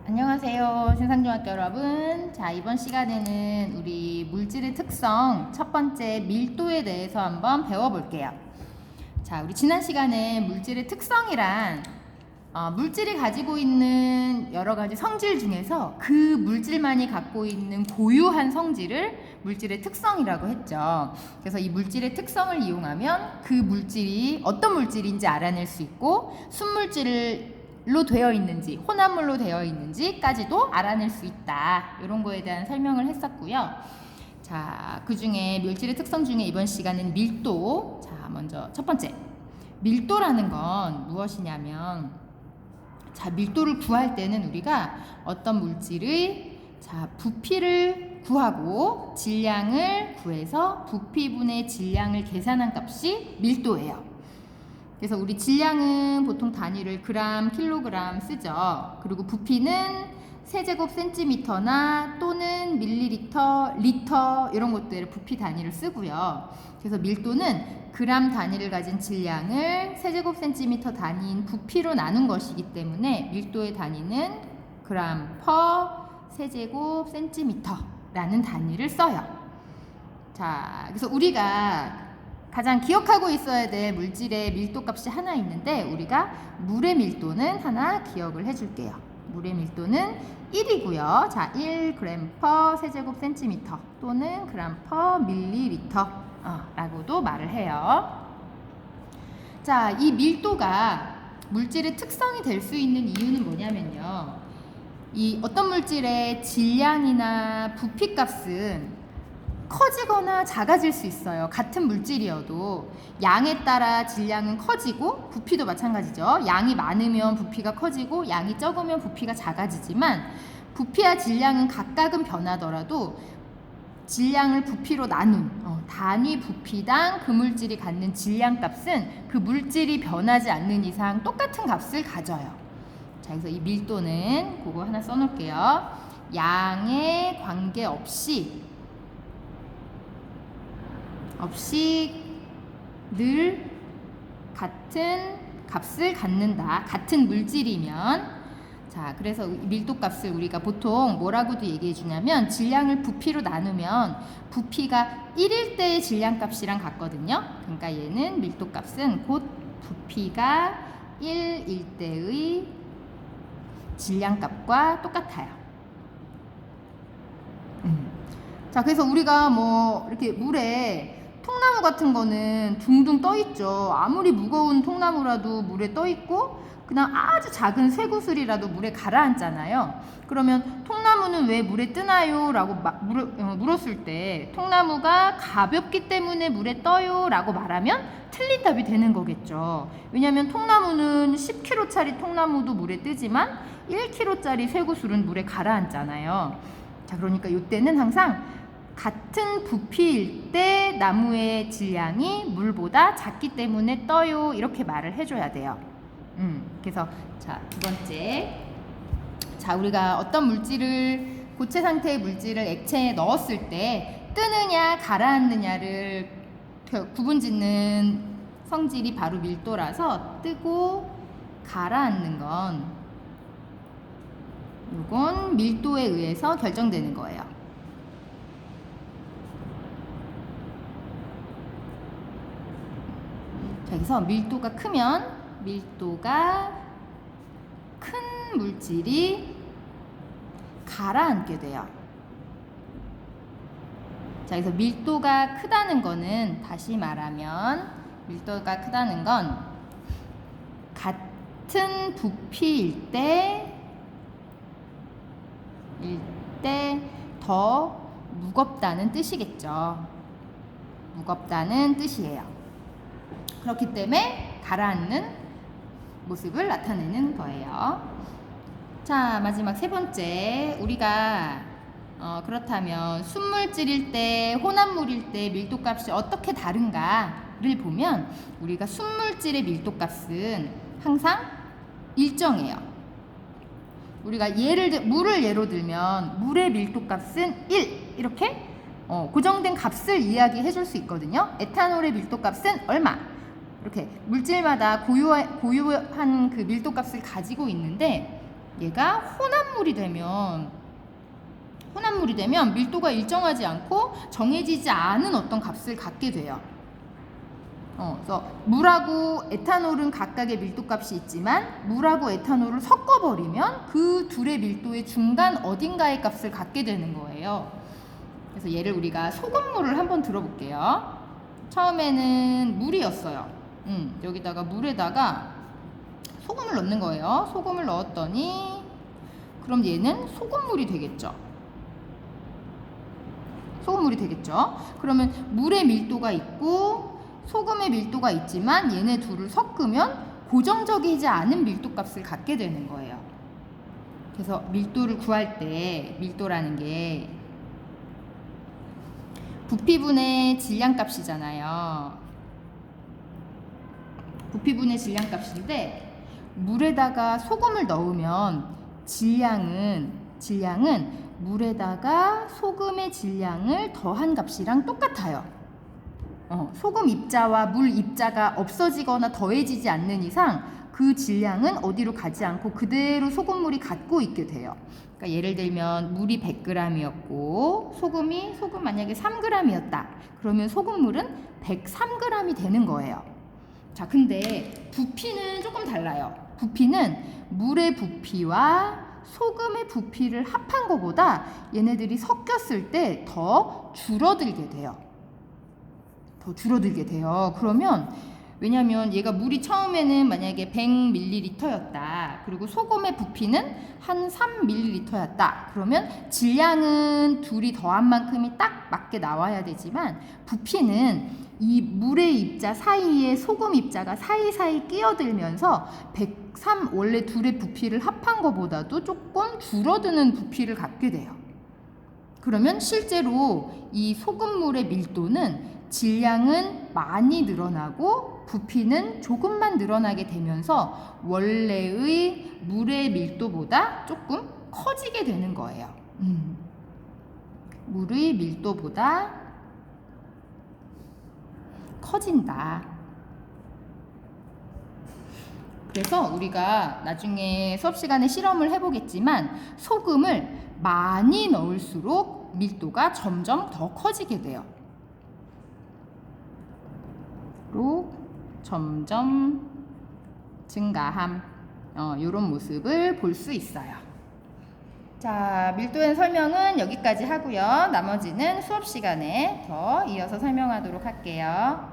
안녕하세요, 신상중학교 여러분. 자, 이번 시간에는 우리 물질의 특성 첫 번째 밀도에 대해서 한번 배워볼게요. 자, 우리 지난 시간에 물질의 특성이란 물질이 가지고 있는 여러 가지 성질 중에서 그 물질만이 갖고 있는 고유한 성질을 물질의 특성이라고 했죠. 그래서 이 물질의 특성을 이용하면 그 물질이 어떤 물질인지 알아낼 수 있고 순물질로 되어 있는지 혼합물로 되어 있는지까지도 알아낼 수 있다. 이런 거에 대한 설명을 했었고요. 자, 그 중에 물질의 특성 중에 이번 시간은 밀도. 자, 먼저 첫 번째. 밀도라는 건 무엇이냐면, 자, 밀도를 구할 때는 우리가 어떤 물질의 부피를 구하고 질량을 구해서 부피분의 질량을 계산한 값이 밀도예요. 그래서 우리 질량은 보통 단위를 그램, 킬로그램 쓰죠. 그리고 부피는 세제곱 센티미터나 또는 밀리리터, 리터 이런 것들을 부피 단위를 쓰고요. 그래서 밀도는 그램 단위를 가진 질량을 세제곱 센티미터 단위인 부피로 나눈 것이기 때문에 밀도의 단위는 그램 퍼 세제곱 센티미터라는 단위를 써요. 자, 그래서 우리가 가장 기억하고 있어야 될 물질의 밀도값이 하나 있는데, 우리가 물의 밀도는 하나 기억을 해줄게요. 물의 밀도는 1이고요. 자, 1g per 세제곱 센티미터 또는 g per 밀리리터 라고도 말을 해요. 자, 이 밀도가 물질의 특성이 될 수 있는 이유는 뭐냐면요. 이 어떤 물질의 질량이나 부피값은 커지거나 작아질 수 있어요. 같은 물질이어도 양에 따라 질량은 커지고 부피도 마찬가지죠. 양이 많으면 부피가 커지고 양이 적으면 부피가 작아지지만 부피와 질량은 각각은 변하더라도 질량을 부피로 나눈 단위 부피당 그 물질이 갖는 질량값은 그 물질이 변하지 않는 이상 똑같은 값을 가져요. 자, 그래서 이 밀도는 그거 하나 써놓을게요. 양에 관계없이 늘 같은 값을 갖는다. 같은 물질이면. 자, 그래서 밀도값을 우리가 보통 뭐라고도 얘기해 주냐면, 질량을 부피로 나누면 부피가 1일 때의 질량값이랑 같거든요. 그러니까 얘는 밀도값은 곧 부피가 1일 때의 질량값과 똑같아요. 자, 그래서 우리가 뭐 이렇게 물에 통나무 같은 거는 둥둥 떠 있죠. 아무리 무거운 통나무라도 물에 떠 있고 그냥 아주 작은 쇠구슬이라도 물에 가라앉잖아요. 그러면 통나무는 왜 물에 뜨나요? 라고 물었을 때 통나무가 가볍기 때문에 물에 떠요 라고 말하면 틀린 답이 되는 거겠죠. 왜냐하면 통나무는 10kg짜리 통나무도 물에 뜨지만 1kg짜리 쇠구슬은 물에 가라앉잖아요. 자, 그러니까 이때는 항상 같은 부피일 때 나무의 질량이 물보다 작기 때문에 떠요. 이렇게 말을 해줘야 돼요. 그래서 자, 두 번째. 자, 우리가 어떤 물질을, 고체 상태의 물질을 액체에 넣었을 때 뜨느냐 가라앉느냐를 구분짓는 성질이 바로 밀도라서 뜨고 가라앉는 건 이건 밀도에 의해서 결정되는 거예요. 자, 그래서 밀도가 큰 물질이 가라앉게 돼요. 자, 그래서 밀도가 크다는 거는, 다시 말하면 밀도가 크다는 건 같은 부피일 때 더 무겁다는 뜻이겠죠. 무겁다는 뜻이에요. 그렇기 때문에 가라앉는 모습을 나타내는 거예요. 자, 마지막 세 번째. 우리가 그렇다면 순물질일 때, 혼합물일 때 밀도값이 어떻게 다른가를 보면, 우리가 순물질의 밀도값은 항상 일정해요. 우리가 물을 예로 들면 물의 밀도값은 1 이렇게 고정된 값을 이야기해 줄 수 있거든요. 에탄올의 밀도값은 얼마, 이렇게 물질마다 고유한 그 밀도값을 가지고 있는데, 얘가 혼합물이 되면 밀도가 일정하지 않고 정해지지 않은 어떤 값을 갖게 돼요. 그래서 물하고 에탄올은 각각의 밀도값이 있지만 물하고 에탄올을 섞어버리면 그 둘의 밀도의 중간 어딘가의 값을 갖게 되는 거예요. 그래서 얘를 우리가 소금물을 한번 들어볼게요. 처음에는 물이었어요. 여기다가 물에다가 소금을 넣는 거예요. 소금을 넣었더니 그럼 얘는 소금물이 되겠죠. 그러면 물의 밀도가 있고 소금의 밀도가 있지만 얘네 둘을 섞으면 고정적이지 않은 밀도값을 갖게 되는 거예요. 그래서 밀도를 구할 때 밀도라는 게 부피분의 질량값이잖아요. 부피분의 질량값인데 물에다가 소금을 넣으면 질량은 물에다가 소금의 질량을 더한 값이랑 똑같아요. 소금 입자와 물 입자가 없어지거나 더해지지 않는 이상 그 질량은 어디로 가지 않고 그대로 소금물이 갖고 있게 돼요. 그러니까 예를 들면 물이 100g이었고 소금 만약에 3g이었다. 그러면 소금물은 103g이 되는 거예요. 자, 근데 부피는 조금 달라요. 부피는 물의 부피와 소금의 부피를 합한 것보다 얘네들이 섞였을 때 더 줄어들게 돼요. 그러면 왜냐면 얘가 물이 처음에는 만약에 100ml였다. 그리고 소금의 부피는 한 3ml였다. 그러면 질량은 둘이 더한 만큼이 딱 맞게 나와야 되지만 부피는 이 물의 입자 사이에 소금 입자가 사이사이 끼어들면서 103 원래 둘의 부피를 합한 것보다도 조금 줄어드는 부피를 갖게 돼요. 그러면 실제로 이 소금물의 밀도는 질량은 많이 늘어나고 부피는 조금만 늘어나게 되면서 원래의 물의 밀도보다 조금 커지게 되는 거예요. 물의 밀도보다 커진다. 그래서 우리가 나중에 수업 시간에 실험을 해보겠지만 소금을 많이 넣을수록 밀도가 점점 더 커지게 돼요. 점점 증가함. 이런 모습을 볼 수 있어요. 자, 밀도의 설명은 여기까지 하고요. 나머지는 수업 시간에 더 이어서 설명하도록 할게요.